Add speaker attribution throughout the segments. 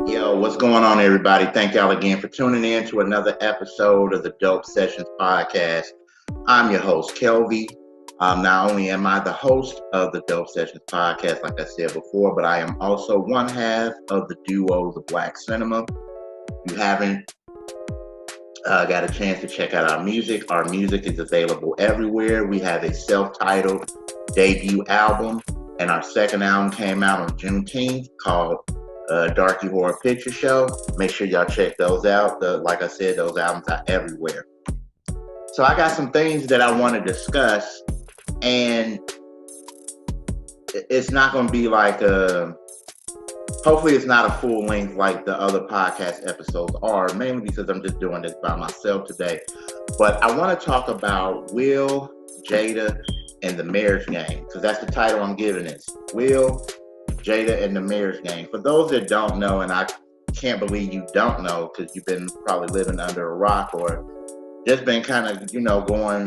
Speaker 1: Yo, what's going on, everybody? Thank y'all again for tuning in to another episode of the Dope Sessions podcast. I'm your host, Kelvy. Not only am I the host of the Dope Sessions podcast, like I said before, but I am also one half of the duo, The Black Cinema. If you haven't got a chance to check out our music is available everywhere. We have a self-titled debut album, and our second album came out on Juneteenth called Darky Horror Picture Show. Make sure y'all check those out. Like I said, those albums are everywhere. So I got some things that I want to discuss, and it's not going to be like hopefully it's not a full length like the other podcast episodes are, mainly because I'm just doing this by myself today. But I want to talk about Will, Jada, and the Marriage Game, because that's the title I'm giving this. Will, Jada, and the Marriage Game. For those that don't know, and I can't believe you don't know because you've been probably living under a rock or just been kind of,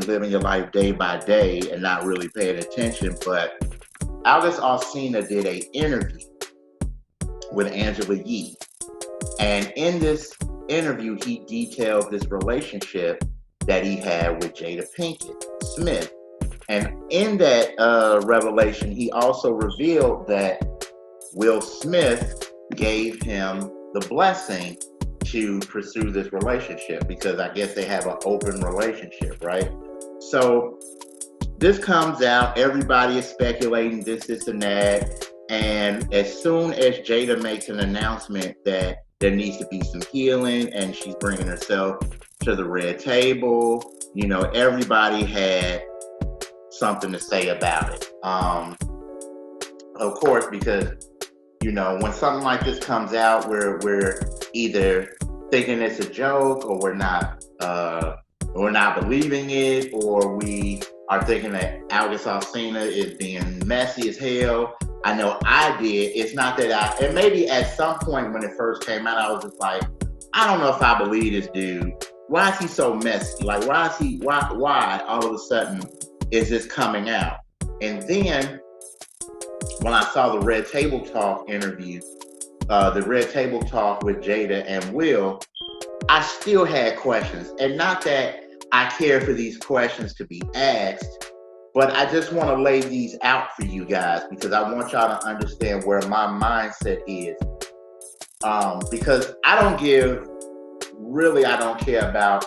Speaker 1: living your life day by day and not really paying attention. But August Alsina did an interview with Angela Yee. And in this interview, he detailed this relationship that he had with Jada Pinkett Smith. And in that revelation, he also revealed that Will Smith gave him the blessing to pursue this relationship because I guess they have an open relationship, right? So this comes out, everybody is speculating this and that. And as soon as Jada makes an announcement that there needs to be some healing and she's bringing herself to the red table, everybody had something to say about it. Of course, because when something like this comes out, we're either thinking it's a joke, or we're not believing it, or we are thinking that August Alsina is being messy as hell. I know I did. It's not that and maybe at some point when it first came out, I was just like, I don't know if I believe this dude. Why is he so messy? Like, why all of a sudden is this coming out? And then when I saw the Red Table Talk interview, the Red Table Talk with Jada and Will, I still had questions. And not that I care for these questions to be asked, but I just want to lay these out for you guys because I want y'all to understand where my mindset is. Because I don't care about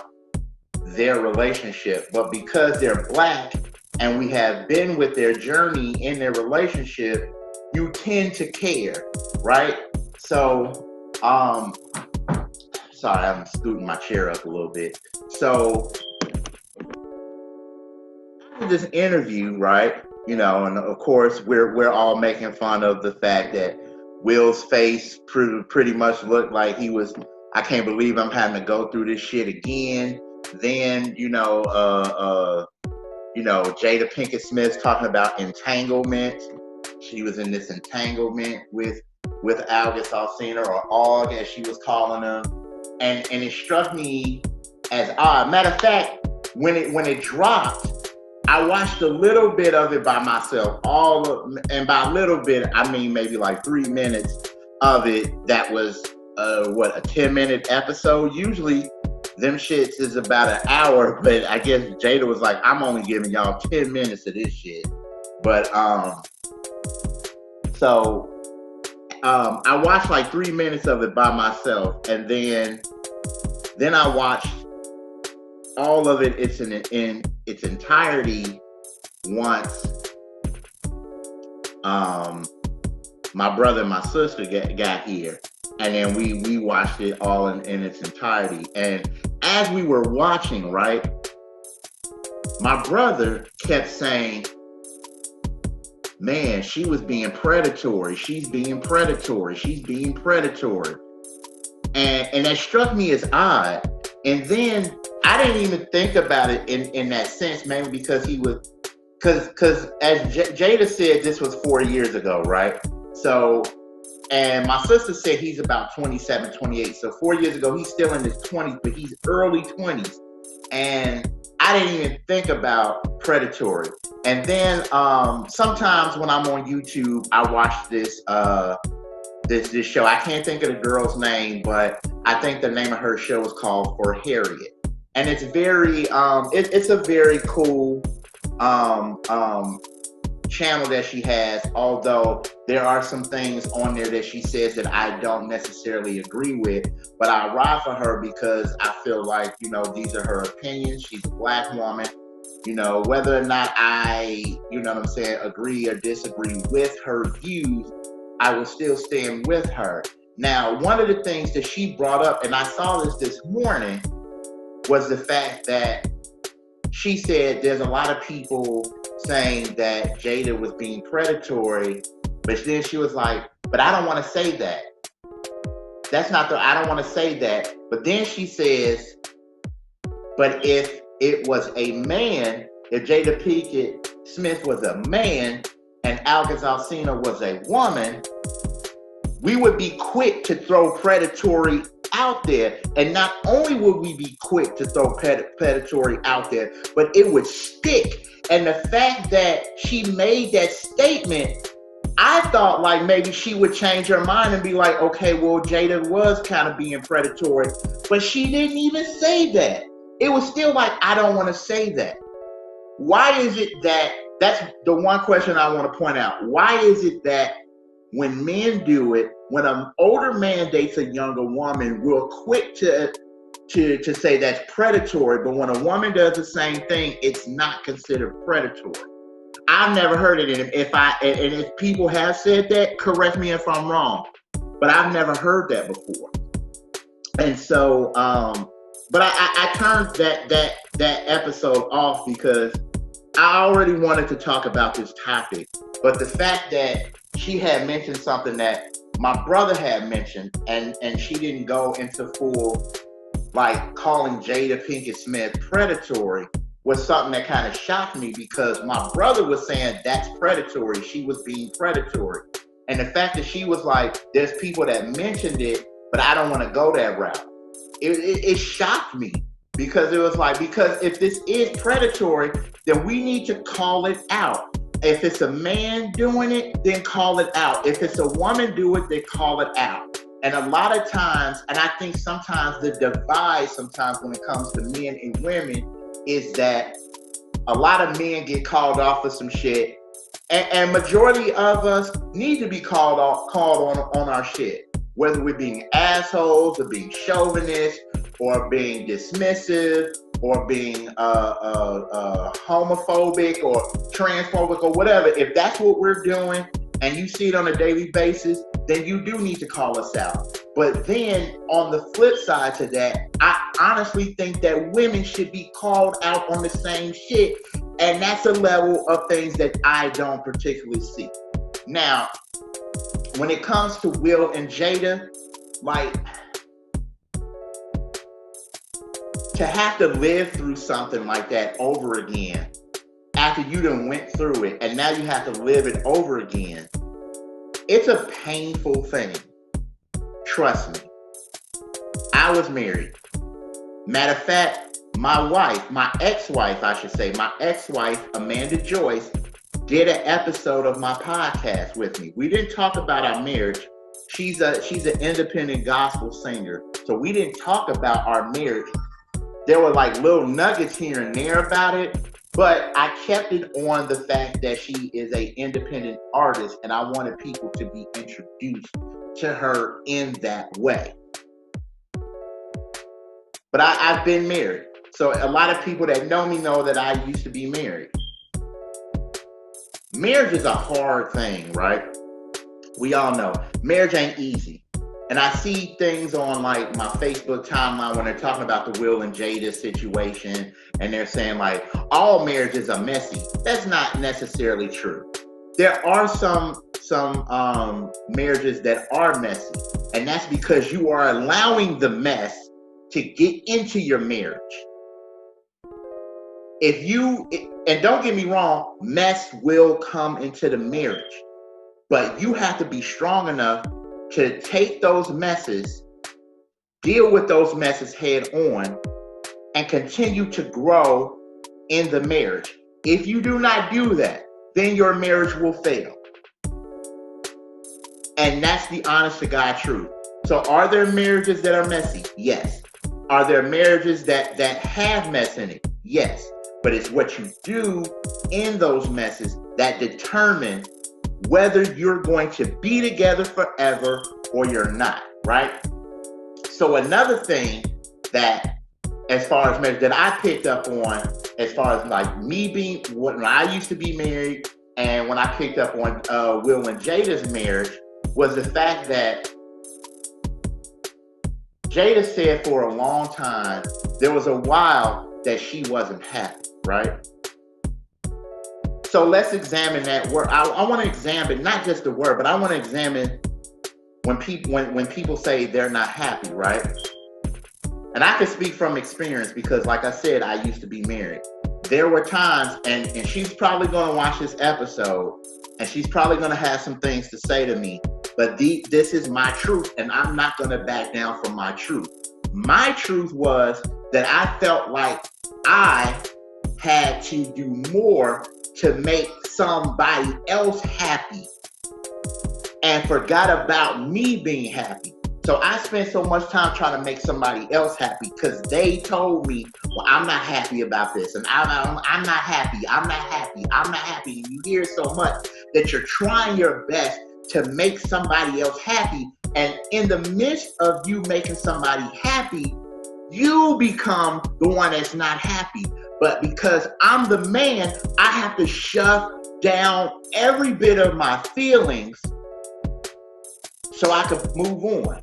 Speaker 1: their relationship, but because they're Black and we have been with their journey in their relationship, you tend to care, right? So, sorry, I'm scooting my chair up a little bit. So, this interview, right? And of course, we're all making fun of the fact that Will's face pretty much looked like he was, I can't believe I'm having to go through this shit again. Then, Jada Pinkett Smith talking about entanglement. She was in this entanglement with August Alsina, or Aug as she was calling him. And it struck me as odd. Matter of fact, when it dropped, I watched a little bit of it by myself. And by a little bit, I mean maybe like 3 minutes of it. That was a 10-minute episode. Usually, them shits is about an hour, but I guess Jada was like, I'm only giving y'all 10 minutes of this shit. But so I watched like 3 minutes of it by myself, and then I watched all of it. It's in its entirety once my brother and my sister got here, and then we watched it all in its entirety. And as we were watching, right, my brother kept saying, man, she was being predatory. She's being predatory. She's being predatory. And that struck me as odd. And then I didn't even think about it in that sense, mainly because because as Jada said, this was 4 years ago, right? So, and my sister said he's about 27, 28. So 4 years ago, he's still in his 20s, but he's early 20s. And I didn't even think about predatory. And then sometimes when I'm on YouTube, I watch this this show. I can't think of the girl's name, but I think the name of her show is called For Harriet, and it's very it's a very cool channel that she has, although there are some things on there that she says that I don't necessarily agree with, but I ride for her because I feel like, you know, these are her opinions. She's a Black woman. You know, whether or not I, you know what I'm saying, agree or disagree with her views, I will still stand with her. Now, one of the things that she brought up, and I saw this morning, was the fact that she said there's a lot of people saying that Jada was being predatory, but then she was like, but I don't want to say that. I don't want to say that. But then she says, but if it was a man, if Jada Pinkett Smith was a man and Alcaz Alsina was a woman, we would be quick to throw predatory out there. And not only would we be quick to throw predatory out there, but it would stick. And the fact that she made that statement, I thought like maybe she would change her mind and be like, okay, well, Jada was kind of being predatory, but she didn't even say that. It was still like, I don't want to say that. Why is it that's the one question I want to point out. Why is it that when men do it, when an older man dates a younger woman, we're quick to say that's predatory, but when a woman does the same thing, it's not considered predatory? I've never heard it, and if people have said that, correct me if I'm wrong, but I've never heard that before. And so, but I turned that episode off because I already wanted to talk about this topic, but the fact that she had mentioned something that my brother had mentioned, and she didn't go into full, like, calling Jada Pinkett Smith predatory, was something that kind of shocked me, because my brother was saying that's predatory. She was being predatory. And the fact that she was like, there's people that mentioned it, but I don't want to go that route. It shocked me, because it was like, because if this is predatory, then we need to call it out. If it's a man doing it, then call it out. If it's a woman doing it, then call it out. And a lot of times, and I think sometimes the divide sometimes when it comes to men and women is that a lot of men get called off for some shit, and majority of us need to be called on our shit, whether we're being assholes or being chauvinists or being dismissive or being homophobic or transphobic or whatever. If that's what we're doing and you see it on a daily basis, then you do need to call us out. But then on the flip side to that, I honestly think that women should be called out on the same shit. And that's a level of things that I don't particularly see. Now, when it comes to Will and Jada, like, to have to live through something like that over again, after you done went through it, and now you have to live it over again, it's a painful thing. Trust me. I was married. Matter of fact, my ex-wife, Amanda Joyce, did an episode of my podcast with me. We didn't talk about our marriage. She's an independent gospel singer, so we didn't talk about our marriage. There were like little nuggets here and there about it, but I kept it on the fact that she is an independent artist, and I wanted people to be introduced to her in that way. But I've been married, so a lot of people that know me know that I used to be married. Marriage is a hard thing, right? We all know marriage ain't easy. And I see things on like my Facebook timeline when they're talking about the Will and Jada situation, and they're saying like all marriages are messy. That's not necessarily true. There are some marriages that are messy, and that's because you are allowing the mess to get into your marriage. And don't get me wrong, mess will come into the marriage, but you have to be strong enough to take those messes, deal with those messes head on, and continue to grow in the marriage. If you do not do that, then your marriage will fail. And that's the honest to God truth. So are there marriages that are messy? Yes. Are there marriages that have mess in it? Yes. But it's what you do in those messes that determine whether you're going to be together forever or you're not, right? So another thing that, as far as marriage, that I picked up on, as far as like me being, when I used to be married, and when I picked up on Will and Jada's marriage, was the fact that Jada said for a long time, there was a while that she wasn't happy, right? So let's examine that word. I want to examine not just the word, but I want to examine when people say they're not happy, right? And I can speak from experience because, like I said, I used to be married. There were times, and she's probably going to watch this episode, and she's probably going to have some things to say to me, but this is my truth, and I'm not going to back down from my truth. My truth was that I felt like I had to do more to make somebody else happy and forgot about me being happy. So I spent so much time trying to make somebody else happy because they told me, well, I'm not happy about this. And I'm not happy. I'm not happy. I'm not happy. And you hear so much that you're trying your best to make somebody else happy. And in the midst of you making somebody happy, you become the one that's not happy. But because I'm the man, I have to shove down every bit of my feelings so I can move on.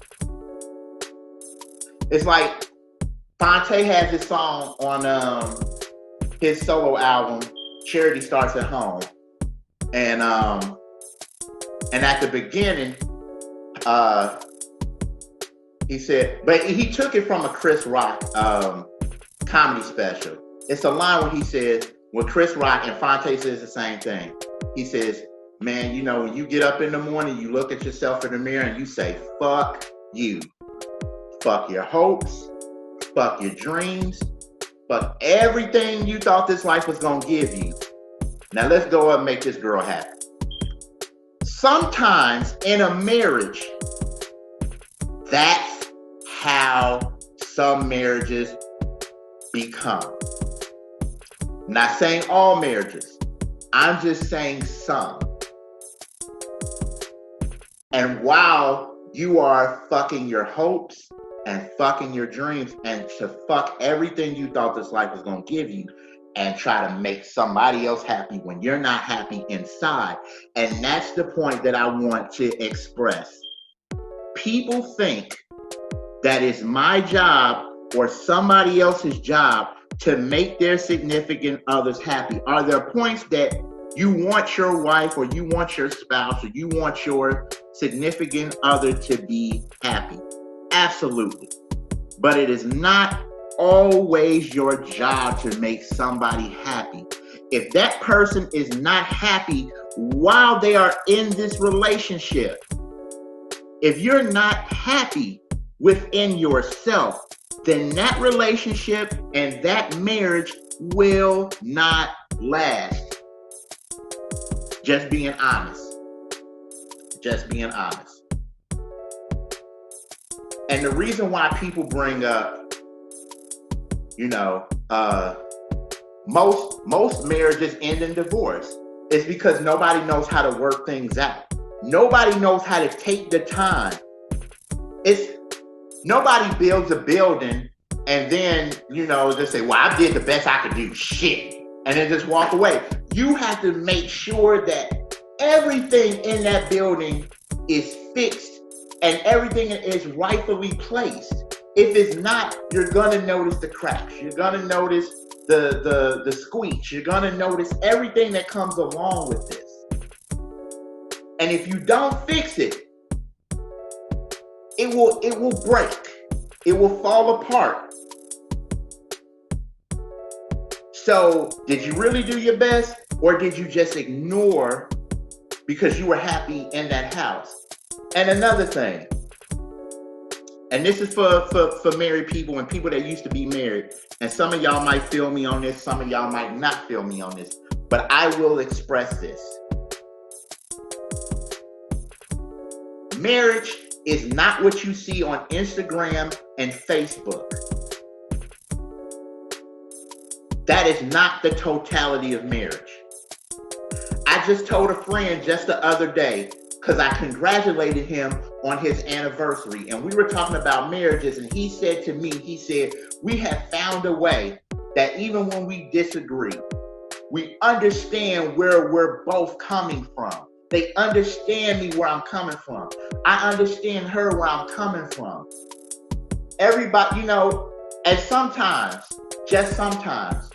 Speaker 1: It's like Fonte has this song on his solo album, Charity Starts at Home. And at the beginning, he said, but he took it from a Chris Rock comedy special. It's a line where he says, when Chris Rock and Fonte says the same thing. He says, man, you know, when you get up in the morning, you look at yourself in the mirror and you say, fuck you. Fuck your hopes. Fuck your dreams. Fuck everything you thought this life was going to give you. Now let's go up and make this girl happy. Sometimes in a marriage, that's how some marriages become. I'm not saying all marriages. I'm just saying some. And while you are fucking your hopes and fucking your dreams and to fuck everything you thought this life was going to give you and try to make somebody else happy when you're not happy inside. And that's the point that I want to express. People think that it's my job or somebody else's job to make their significant others happy. Are there points that you want your wife or you want your spouse or you want your significant other to be happy? Absolutely. But it is not always your job to make somebody happy. If that person is not happy while they are in this relationship, if you're not happy within yourself, then that relationship and that marriage will not last. Just being honest. Just being honest. And the reason why people bring up, you know, most marriages end in divorce is because nobody knows how to work things out. Nobody knows how to take the time. Nobody builds a building and then, you know, just say, well, I did the best I could do, shit, and then just walk away. You have to make sure that everything in that building is fixed and everything is rightfully placed. If it's not, you're gonna notice the cracks. You're gonna notice the squeaks. You're gonna notice everything that comes along with this. And if you don't fix it, it will break. It will fall apart. So, did you really do your best, or did you just ignore because you were happy in that house? And another thing, and this is for married people and people that used to be married, and some of y'all might feel me on this, some of y'all might not feel me on this, but I will express this. Marriage is not what you see on Instagram and Facebook. That is not the totality of marriage. I just told a friend just the other day, because I congratulated him on his anniversary, and we were talking about marriages, and he said to me, he said, we have found a way that even when we disagree, we understand where we're both coming from. They understand me where I'm coming from. I understand her where I'm coming from. Everybody, you know, and sometimes, just sometimes,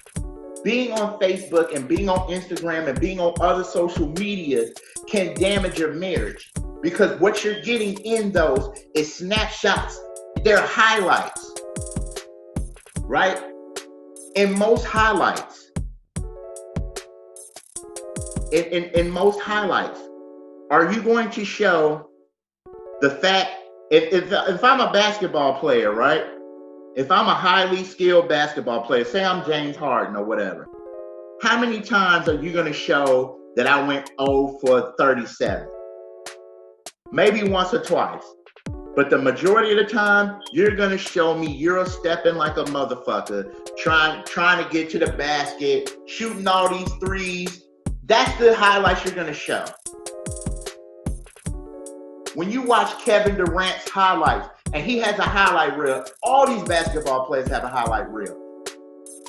Speaker 1: being on Facebook and being on Instagram and being on other social media can damage your marriage, because what you're getting in those is snapshots. They're highlights, right? In most highlights, in most highlights, are you going to show the fact, if I'm a basketball player, right? If I'm a highly skilled basketball player, say I'm James Harden or whatever, how many times are you going to show that I went 0 for 37? Maybe once or twice. But the majority of the time, you're going to show me you're stepping like a motherfucker, trying to get to the basket, shooting all these threes. That's the highlights you're going to show. When you watch Kevin Durant's highlights, and he has a highlight reel, all these basketball players have a highlight reel.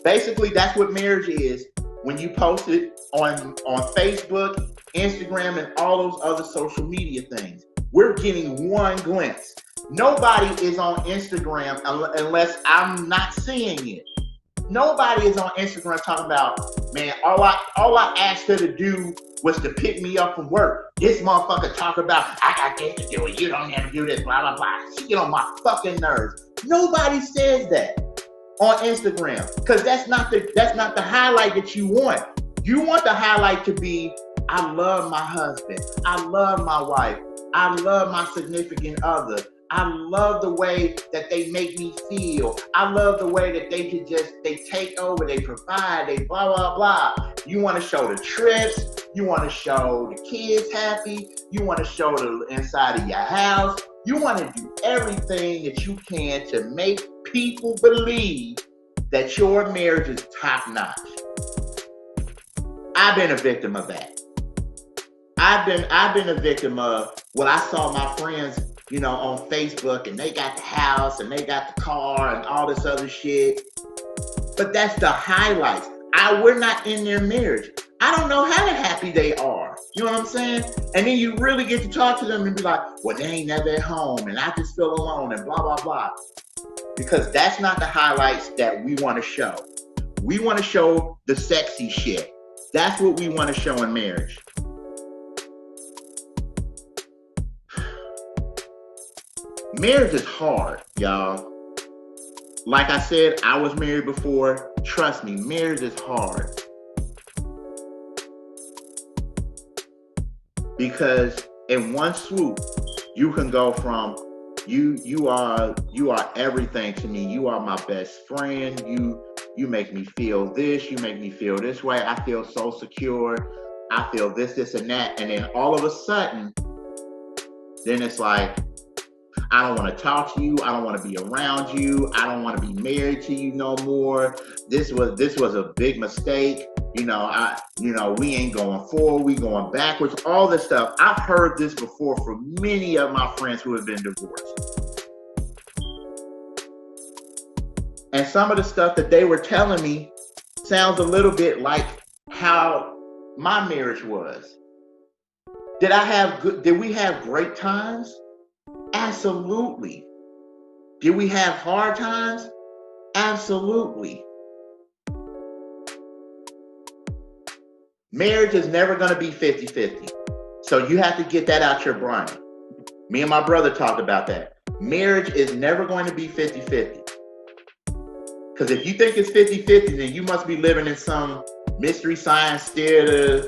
Speaker 1: Basically, that's what marriage is when you post it on Facebook, Instagram, and all those other social media things. We're getting one glimpse. Nobody is on Instagram unless I'm not seeing it. Nobody is on Instagram talking about, man, all I asked her to do was to pick me up from work. This motherfucker talk about, I got this to do, and you don't ever do this, blah, blah, blah. She get on my fucking nerves. Nobody says that on Instagram, because that's not the highlight that you want. You want the highlight to be, I love my husband. I love my wife. I love my significant other. I love the way that they make me feel. I love the way that they take over, they provide, they blah, blah, blah. You want to show the trips. You want to show the kids happy. You want to show the inside of your house. You want to do everything that you can to make people believe that your marriage is top notch. I've been a victim of that. I've been a victim of what I saw my friends, you know, on Facebook, and they got the house and they got the car and all this other shit. But that's the highlights. We're not in their marriage. I don't know how happy they are. You know what I'm saying? And then you really get to talk to them and be like, well, they ain't never at home and I just feel alone and blah, blah, blah. Because that's not the highlights that we want to show. We want to show the sexy shit. That's what we want to show in marriage. Marriage is hard, y'all. Like I said, I was married before. Trust me, marriage is hard. Because in one swoop, you can go from you are everything to me. You are my best friend. You make me feel this. You make me feel this way. I feel so secure. I feel this, and that. And then all of a sudden, then it's like, I don't want to talk to you. I don't want to be around you. I don't want to be married to you no more. This was a big mistake. We ain't going forward. We going backwards. All this stuff. I've heard this before from many of my friends who have been divorced. And some of the stuff that they were telling me sounds a little bit like how my marriage was. Did we have great times? Absolutely. Did we have hard times? Absolutely. Marriage is never going to be 50-50. So you have to get that out your brain. Me and my brother talked about that. Marriage is never going to be 50-50. Because if you think it's 50-50, then you must be living in some mystery science theater,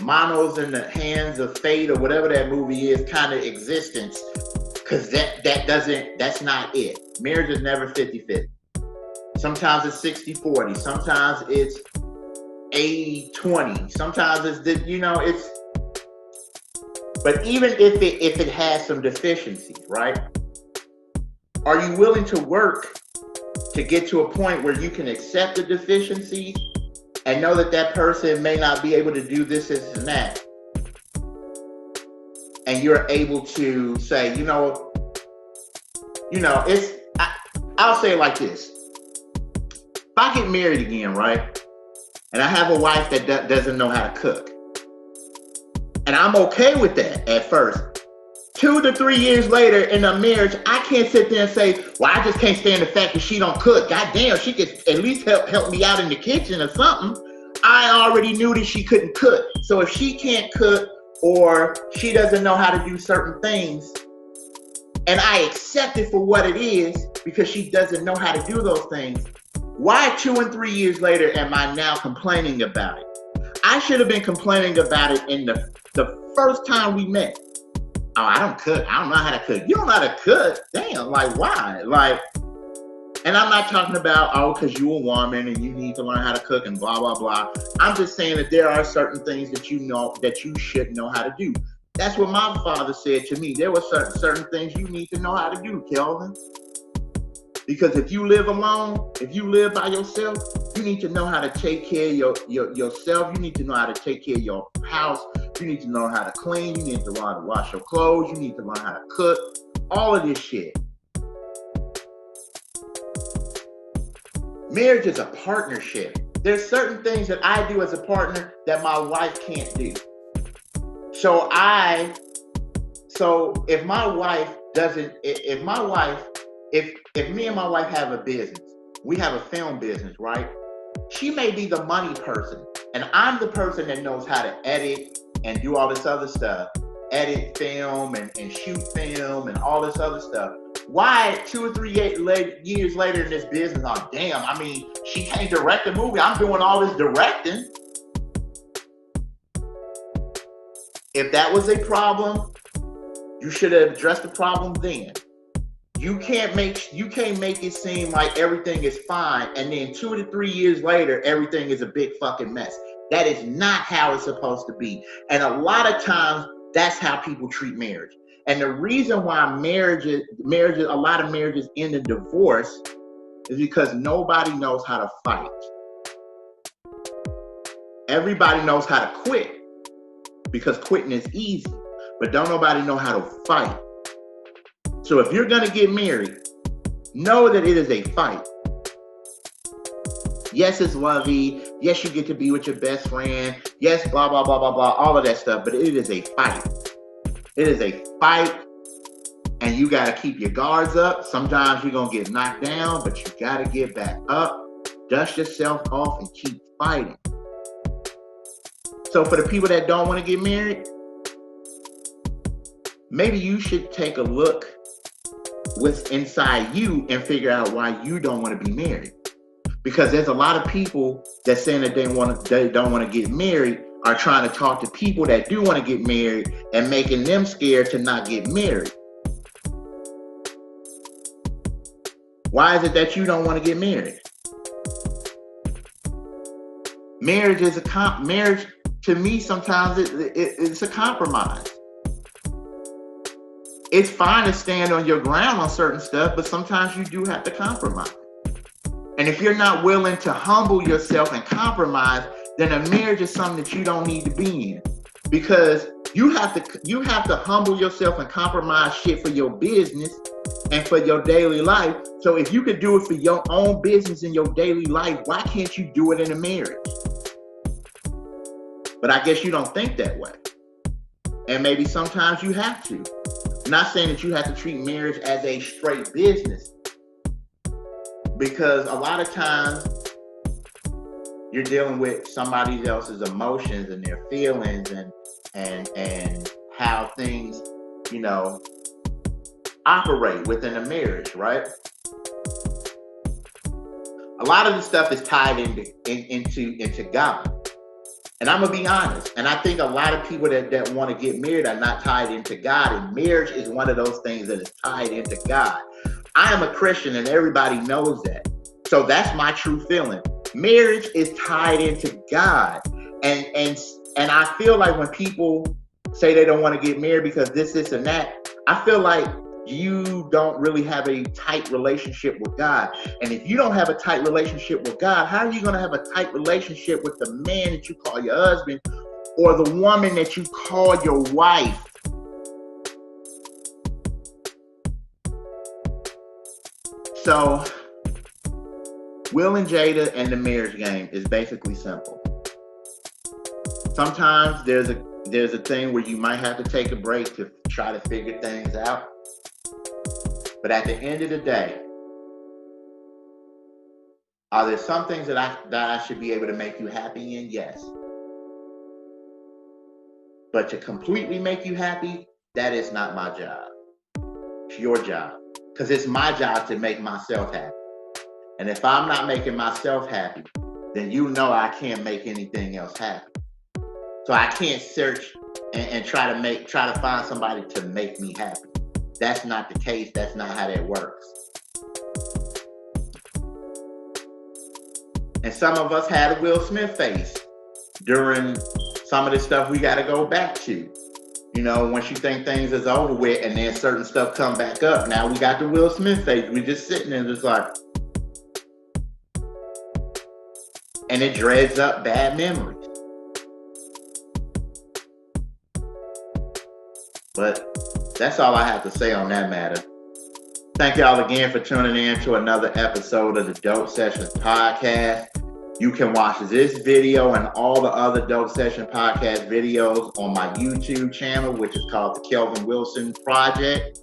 Speaker 1: Monos in the Hands of Fate, or whatever that movie is, kind of existence. Because that's not it. Marriage is never 50-50. Sometimes it's 60-40. Sometimes it's 80-20. Sometimes it's But even if it has some deficiencies, right? Are you willing to work to get to a point where you can accept the deficiencies and know that that person may not be able to do this and that, and you're able to say, I'll say it like this: if I get married again, right, and I have a wife that doesn't know how to cook, and I'm okay with that at first. 2 to 3 years later in a marriage, I can't sit there and say, well, I just can't stand the fact that she don't cook. God damn, she could at least help me out in the kitchen or something. I already knew that she couldn't cook. So if she can't cook or she doesn't know how to do certain things, and I accept it for what it is because she doesn't know how to do those things, why 2 and 3 years later am I now complaining about it? I should have been complaining about it in the first time we met. Oh, I don't cook. I don't know how to cook. You don't know how to cook? Damn, like why? Like, and I'm not talking about, because you're a woman and you need to learn how to cook and blah, blah, blah. I'm just saying that there are certain things that you know that you should know how to do. That's what my father said to me. There were certain things you need to know how to do, Kelvin. Because if you live alone, if you live by yourself, you need to know how to take care of yourself. You need to know how to take care of your house. You need to know how to clean. You need to learn how to wash your clothes. You need to learn how to cook. All of this shit. Marriage is a partnership. There's certain things that I do as a partner that my wife can't do. So if me and my wife have a business, we have a film business, right? She may be the money person, and I'm the person that knows how to edit and do all this other stuff, edit film and shoot film and all this other stuff. Why 2 or 3 years later in this business, oh damn, I mean, she can't direct a movie. I'm doing all this directing. If that was a problem, you should have addressed the problem then. You can't make it seem like everything is fine, and then 2 to 3 years later, everything is a big fucking mess. That is not how it's supposed to be. And a lot of times, that's how people treat marriage. And the reason why a lot of marriages end in divorce is because nobody knows how to fight. Everybody knows how to quit because quitting is easy, but don't nobody know how to fight. So if you're going to get married, know that it is a fight. Yes, it's lovey. Yes, you get to be with your best friend. Yes, blah, blah, blah, blah, blah, all of that stuff. But it is a fight. It is a fight, and you got to keep your guards up. Sometimes you're going to get knocked down, but you got to get back up, dust yourself off, and keep fighting. So for the people that don't want to get married, maybe you should take a look what's inside you and figure out why you don't want to be married. Because there's a lot of people that saying that they don't want to get married are trying to talk to people that do want to get married and making them scared to not get married. Why is it that you don't want to get married? Marriage to me sometimes it's a compromise. It's fine to stand on your ground on certain stuff, but sometimes you do have to compromise. And if you're not willing to humble yourself and compromise, then a marriage is something that you don't need to be in. Because you have to humble yourself and compromise shit for your business and for your daily life. So if you could do it for your own business and your daily life, why can't you do it in a marriage? But I guess you don't think that way. And maybe sometimes you have to. I'm not saying that you have to treat marriage as a straight business. Because a lot of times you're dealing with somebody else's emotions and their feelings and how things, operate within a marriage, right? A lot of the stuff is tied into God. And I'm gonna be honest, and I think a lot of people that want to get married are not tied into God, and marriage is one of those things that is tied into God. I am a Christian and everybody knows that. So that's my true feeling. Marriage is tied into God. And I feel like when people say they don't want to get married because this, and that, I feel like you don't really have a tight relationship with God. And if you don't have a tight relationship with God, how are you going to have a tight relationship with the man that you call your husband or the woman that you call your wife? So, Will and Jada and the marriage game is basically simple. Sometimes there's a thing where you might have to take a break to try to figure things out. But at the end of the day, are there some things that I should be able to make you happy in? Yes. But to completely make you happy, that is not my job. It's your job. Because it's my job to make myself happy. And if I'm not making myself happy, then you know I can't make anything else happy. So I can't search and try to find somebody to make me happy. That's not the case. That's not how that works. And some of us had a Will Smith face during some of the stuff we got to go back to. You know, once you think things is over with and then certain stuff come back up, now we got the Will Smith face. We just sitting there just like, and it dreads up bad memories. But that's all I have to say on that matter. Thank y'all again for tuning in to another episode of the Dope Sessions podcast. You can watch this video and all the other Dope Session podcast videos on my YouTube channel, which is called the Kelvin Wilson Project.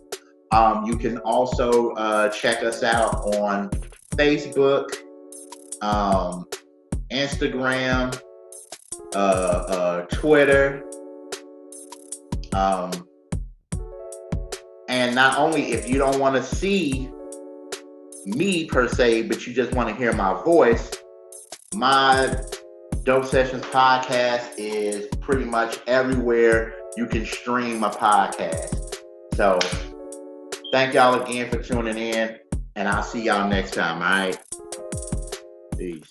Speaker 1: You can also check us out on Facebook, Instagram, Twitter. And not only if you don't want to see me per se, but you just want to hear my voice, my Dope Sessions podcast is pretty much everywhere you can stream a podcast. So thank y'all again for tuning in, and I'll see y'all next time, all right? Peace.